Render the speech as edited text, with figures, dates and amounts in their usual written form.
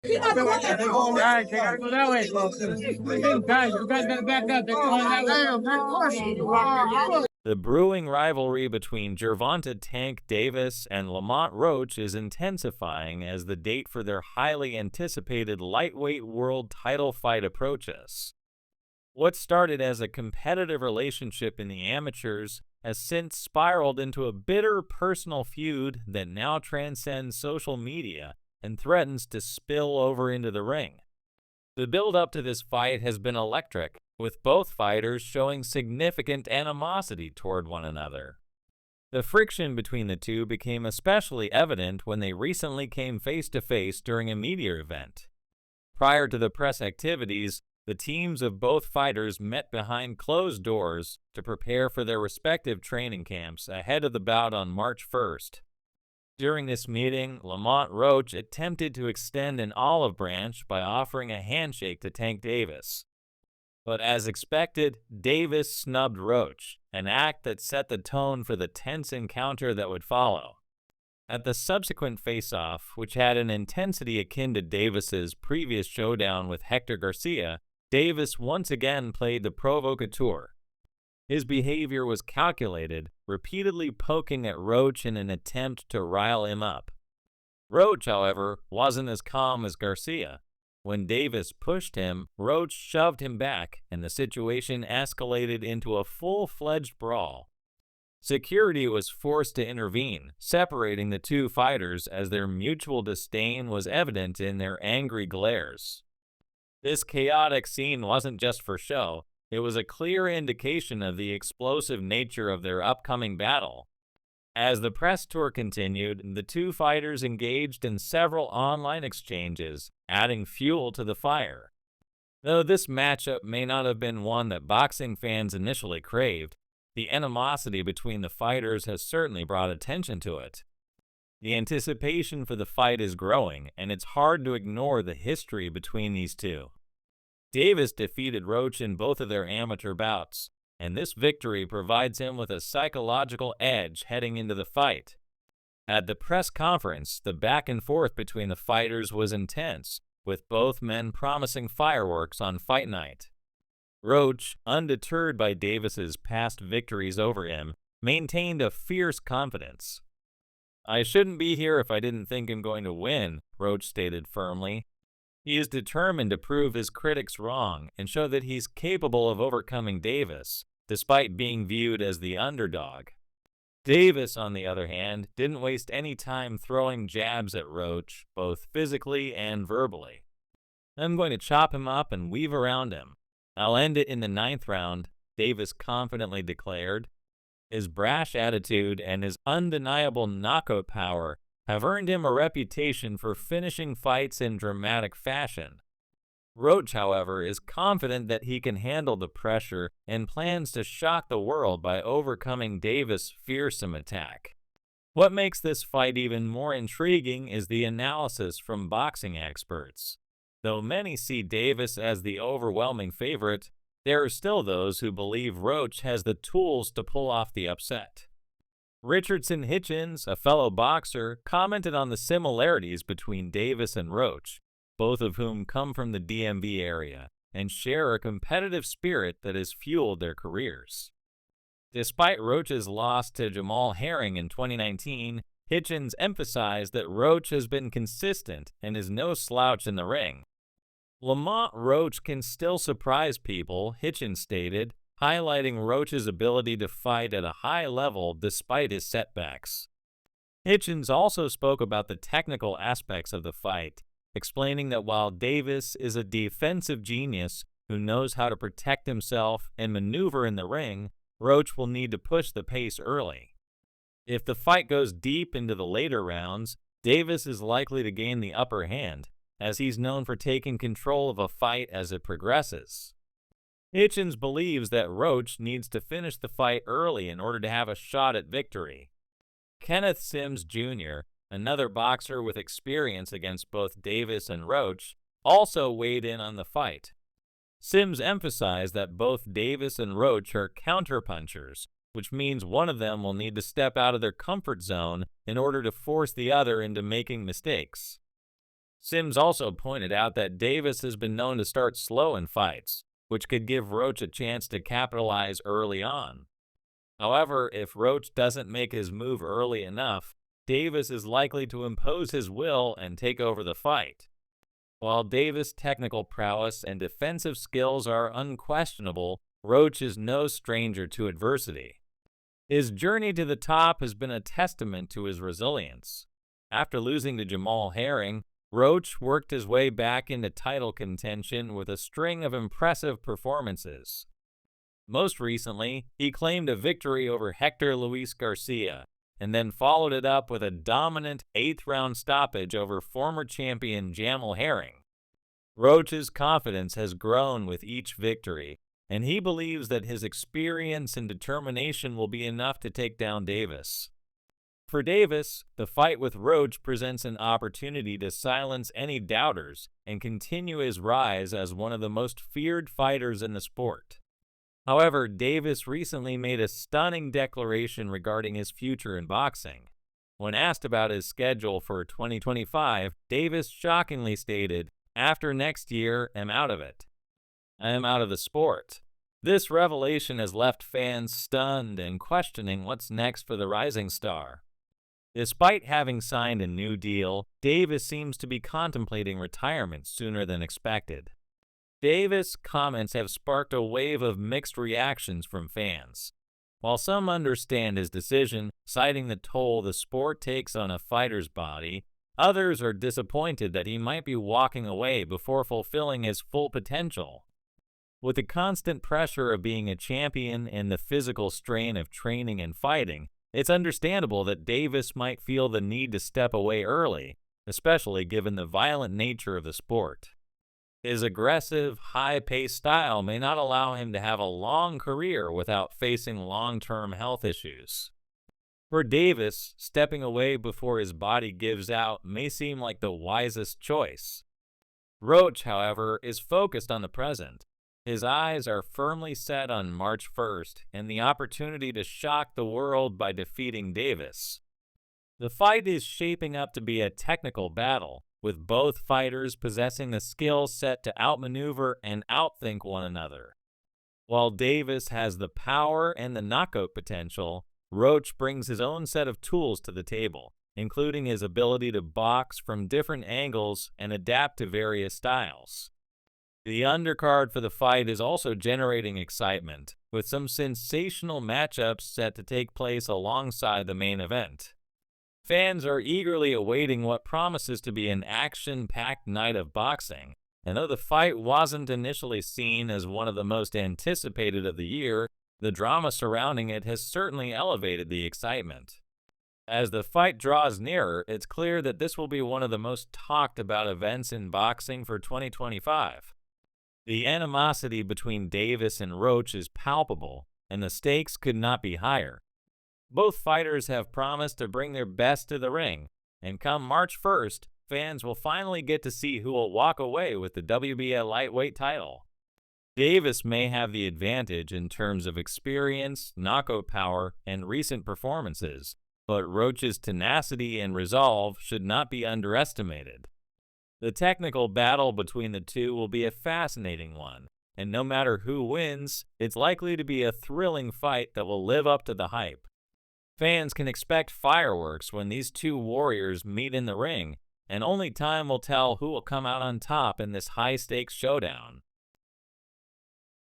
Guys, they gotta go that way. Guys, you guys gotta back up. They're going that way. The brewing rivalry between Gervonta Tank Davis and Lamont Roach is intensifying as the date for their highly anticipated lightweight world title fight approaches. What started as a competitive relationship in the amateurs has since spiraled into a bitter personal feud that now transcends social media and threatens to spill over into the ring. The build-up to this fight has been electric, with both fighters showing significant animosity toward one another. The friction between the two became especially evident when they recently came face-to-face during a media event. Prior to the press activities, the teams of both fighters met behind closed doors to prepare for their respective training camps ahead of the bout on March 1st. During this meeting, Lamont Roach attempted to extend an olive branch by offering a handshake to Tank Davis. But as expected, Davis snubbed Roach, an act that set the tone for the tense encounter that would follow. At the subsequent face-off, which had an intensity akin to Davis's previous showdown with Hector Garcia, Davis once again played the provocateur. His behavior was calculated, repeatedly poking at Roach in an attempt to rile him up. Roach, however, wasn't as calm as Garcia. When Davis pushed him, Roach shoved him back, and the situation escalated into a full-fledged brawl. Security was forced to intervene, separating the two fighters as their mutual disdain was evident in their angry glares. This chaotic scene wasn't just for show. It was a clear indication of the explosive nature of their upcoming battle. As the press tour continued, the two fighters engaged in several online exchanges, adding fuel to the fire. Though this matchup may not have been one that boxing fans initially craved, the animosity between the fighters has certainly brought attention to it. The anticipation for the fight is growing, and it's hard to ignore the history between these two. Davis defeated Roach in both of their amateur bouts, and this victory provides him with a psychological edge heading into the fight. At the press conference, the back and forth between the fighters was intense, with both men promising fireworks on fight night. Roach, undeterred by Davis's past victories over him, maintained a fierce confidence. "I shouldn't be here if I didn't think I'm going to win," Roach stated firmly. He is determined to prove his critics wrong and show that he's capable of overcoming Davis, despite being viewed as the underdog. Davis, on the other hand, didn't waste any time throwing jabs at Roach, both physically and verbally. "I'm going to chop him up and weave around him. I'll end it in the 9th round," Davis confidently declared. His brash attitude and his undeniable knockout power have earned him a reputation for finishing fights in dramatic fashion. Roach, however, is confident that he can handle the pressure and plans to shock the world by overcoming Davis' fearsome attack. What makes this fight even more intriguing is the analysis from boxing experts. Though many see Davis as the overwhelming favorite, there are still those who believe Roach has the tools to pull off the upset. Richardson Hitchens, a fellow boxer, commented on the similarities between Davis and Roach, both of whom come from the DMV area and share a competitive spirit that has fueled their careers. Despite Roach's loss to Jamal Herring in 2019, Hitchens emphasized that Roach has been consistent and is no slouch in the ring. "Lamont Roach can still surprise people," Hitchens stated, highlighting Roach's ability to fight at a high level despite his setbacks. Hitchens also spoke about the technical aspects of the fight, explaining that while Davis is a defensive genius who knows how to protect himself and maneuver in the ring, Roach will need to push the pace early. If the fight goes deep into the later rounds, Davis is likely to gain the upper hand, as he's known for taking control of a fight as it progresses. Hitchens believes that Roach needs to finish the fight early in order to have a shot at victory. Kenneth Sims Jr., another boxer with experience against both Davis and Roach, also weighed in on the fight. Sims emphasized that both Davis and Roach are counterpunchers, which means one of them will need to step out of their comfort zone in order to force the other into making mistakes. Sims also pointed out that Davis has been known to start slow in fights, which could give Roach a chance to capitalize early on. However, if Roach doesn't make his move early enough, Davis is likely to impose his will and take over the fight. While Davis' technical prowess and defensive skills are unquestionable, Roach is no stranger to adversity. His journey to the top has been a testament to his resilience. After losing to Jamal Herring, Roach worked his way back into title contention with a string of impressive performances. Most recently, he claimed a victory over Hector Luis Garcia, and then followed it up with a dominant 8th-round stoppage over former champion Jamal Herring. Roach's confidence has grown with each victory, and he believes that his experience and determination will be enough to take down Davis. For Davis, the fight with Roach presents an opportunity to silence any doubters and continue his rise as one of the most feared fighters in the sport. However, Davis recently made a stunning declaration regarding his future in boxing. When asked about his schedule for 2025, Davis shockingly stated, "After next year, I'm out of it. I am out of the sport." This revelation has left fans stunned and questioning what's next for the rising star. Despite having signed a new deal, Davis seems to be contemplating retirement sooner than expected. Davis' comments have sparked a wave of mixed reactions from fans. While some understand his decision, citing the toll the sport takes on a fighter's body, others are disappointed that he might be walking away before fulfilling his full potential. With the constant pressure of being a champion and the physical strain of training and fighting, it's understandable that Davis might feel the need to step away early, especially given the violent nature of the sport. His aggressive, high-paced style may not allow him to have a long career without facing long-term health issues. For Davis, stepping away before his body gives out may seem like the wisest choice. Roach, however, is focused on the present. His eyes are firmly set on March 1st and the opportunity to shock the world by defeating Davis. The fight is shaping up to be a technical battle, with both fighters possessing the skill set to outmaneuver and outthink one another. While Davis has the power and the knockout potential, Roach brings his own set of tools to the table, including his ability to box from different angles and adapt to various styles. The undercard for the fight is also generating excitement, with some sensational matchups set to take place alongside the main event. Fans are eagerly awaiting what promises to be an action-packed night of boxing, and though the fight wasn't initially seen as one of the most anticipated of the year, the drama surrounding it has certainly elevated the excitement. As the fight draws nearer, it's clear that this will be one of the most talked about events in boxing for 2025. The animosity between Davis and Roach is palpable, and the stakes could not be higher. Both fighters have promised to bring their best to the ring, and come March 1st, fans will finally get to see who will walk away with the WBA lightweight title. Davis may have the advantage in terms of experience, knockout power, and recent performances, but Roach's tenacity and resolve should not be underestimated. The technical battle between the two will be a fascinating one, and no matter who wins, it's likely to be a thrilling fight that will live up to the hype. Fans can expect fireworks when these two warriors meet in the ring, and only time will tell who will come out on top in this high-stakes showdown.